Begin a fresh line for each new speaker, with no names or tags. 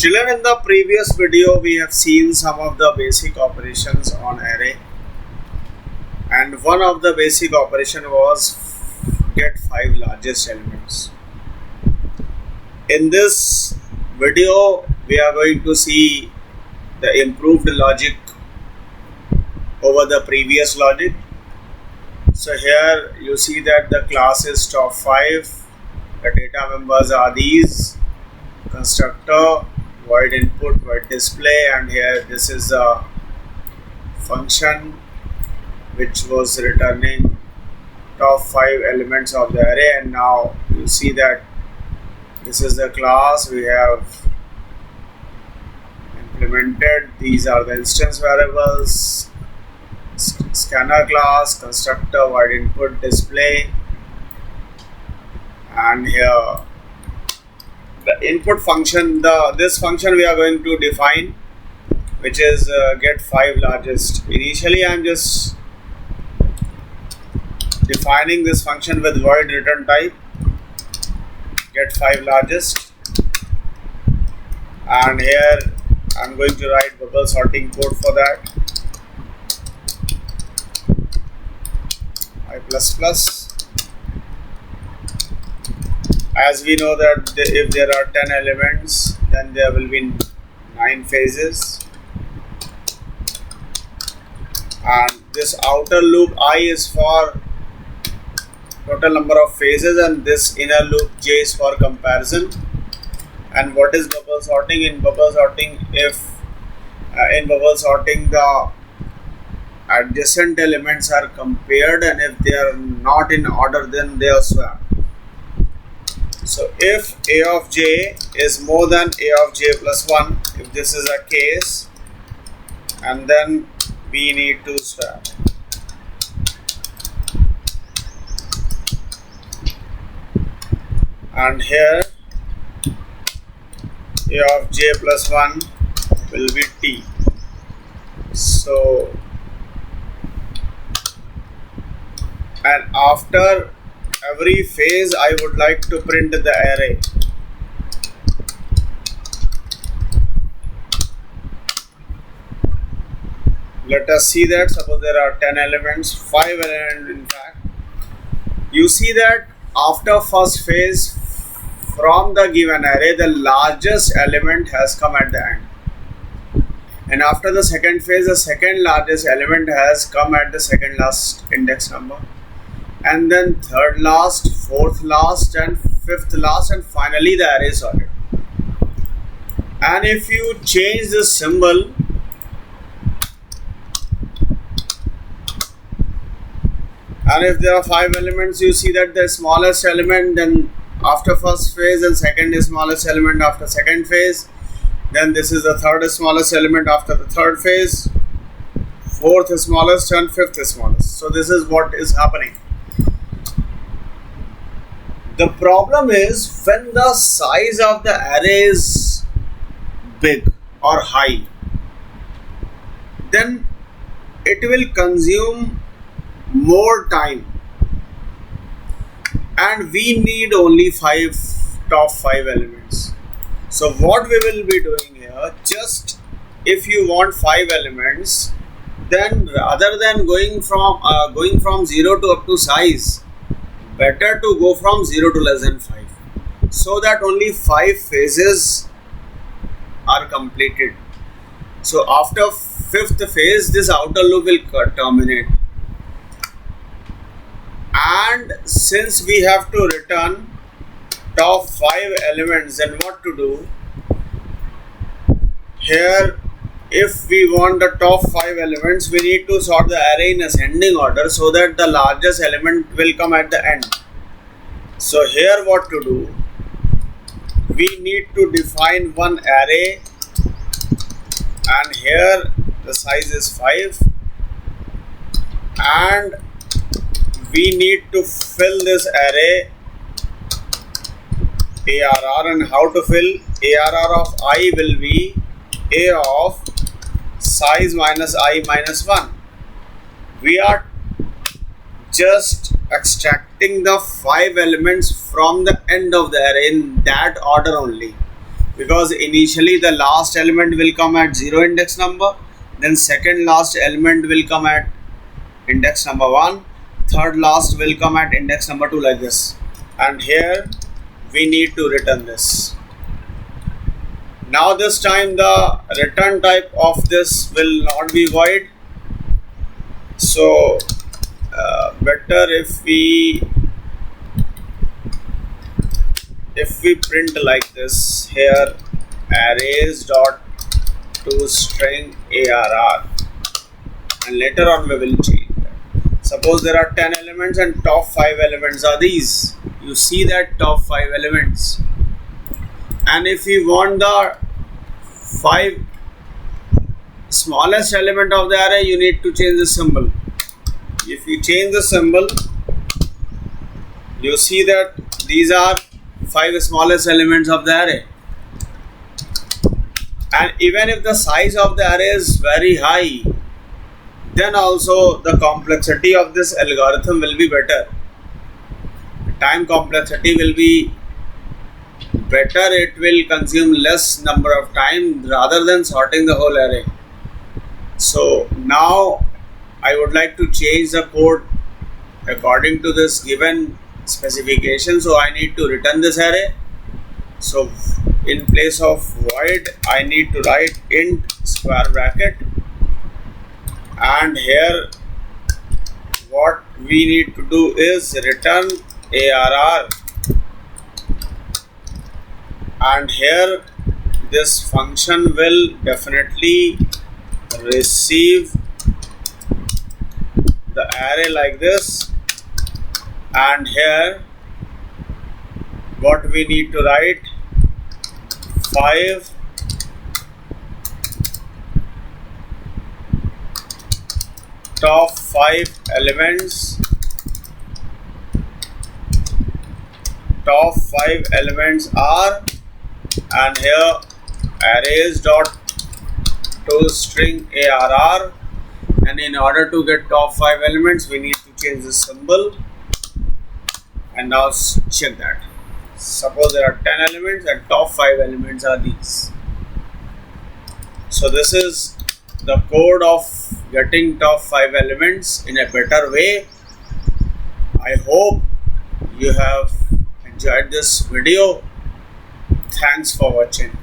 Children, in the previous video we have seen some of the basic operations on array, and one of the basic operation was get 5 largest elements. In this video we are going to see the improved logic over the previous logic. So here you see that the class is top5, the data members are these: constructor, void input, void display, and here this is a function which was returning top 5 elements of the array. And now you see that this is the class we have implemented. These are the instance variables: scanner class, constructor, void input, display, and here the input function. This function we are going to define, which is get 5 largest. Initially I am just defining this function with void return type get 5 largest, and here I am going to write bubble sorting code for that. I++. As we know that if there are 10 elements, then there will be 9 phases, and this outer loop I is for total number of phases, and this inner loop J is for comparison. And what is bubble sorting? In bubble sorting, the adjacent elements are compared, and if they are not in order, then they are swapped. So if A of j is more than A of j plus 1, if this is a case, and then we need to swap. And here A of j plus 1 will be t. So, and after every phase I would like to print the array. Let us see that. Suppose there are 10 elements, 5 elements in fact. You see that after first phase, from the given array, the largest element has come at the end. And after the second phase, the second largest element has come at the second last index number. And then third last, fourth last, and fifth last, and finally the array is sorted. And if you change the symbol, and if there are 5 elements, you see that the smallest element, then after first phase, and second is smallest element after second phase, then this is the third smallest element after the third phase, fourth is smallest, and fifth is smallest. So this is what is happening. The problem is when the size of the array is big or high, then it will consume more time, and we need only top 5 elements. So what we will be doing here, just if you want 5 elements, then rather than going from 0 to up to size, better to go from 0 to less than 5, so that only 5 phases are completed. So after 5th phase, this outer loop will terminate. And since we have to return top 5 elements, then what to do? Here, if we want the top 5 elements, we need to sort the array in ascending order, so that the largest element will come at the end. So here what to do? We need to define one array, and here the size is 5, and we need to fill this array ARR. And how to fill? ARR of I will be A of size minus I minus 1. We are just extracting the 5 elements from the end of the array in that order only. because initially the last element will come at 0 index number, then second last element will come at index number 1, third last will come at index number 2, like this. And here we need to return this. Now this time the return type of this will not be void, so better if we print like this here, arrays dot to string arr, and later on we will change that. Suppose there are 10 elements and top 5 elements are these. You see that top 5 elements, and if we want the 5 smallest element of the array, you need to change the symbol. If you change the symbol, you see that these are 5 smallest elements of the array. And even if the size of the array is very high, then also the complexity of this algorithm will be better. Time complexity will be better. It will consume less number of time rather than sorting the whole array. So now I would like to change the code according to this given specification. So I need to return this array. So in place of void, I need to write int square bracket, and here what we need to do is return arr, and here this function will definitely receive the array like this. And here what we need to write, 5 top 5 elements, are, and here arrays dot to string arr, and in order to get top 5 elements we need to change the symbol. And now check that. Suppose there are 10 elements and top 5 elements are these. So this is the code of getting top 5 elements in a better way. I hope you have enjoyed this video. Thanks for watching.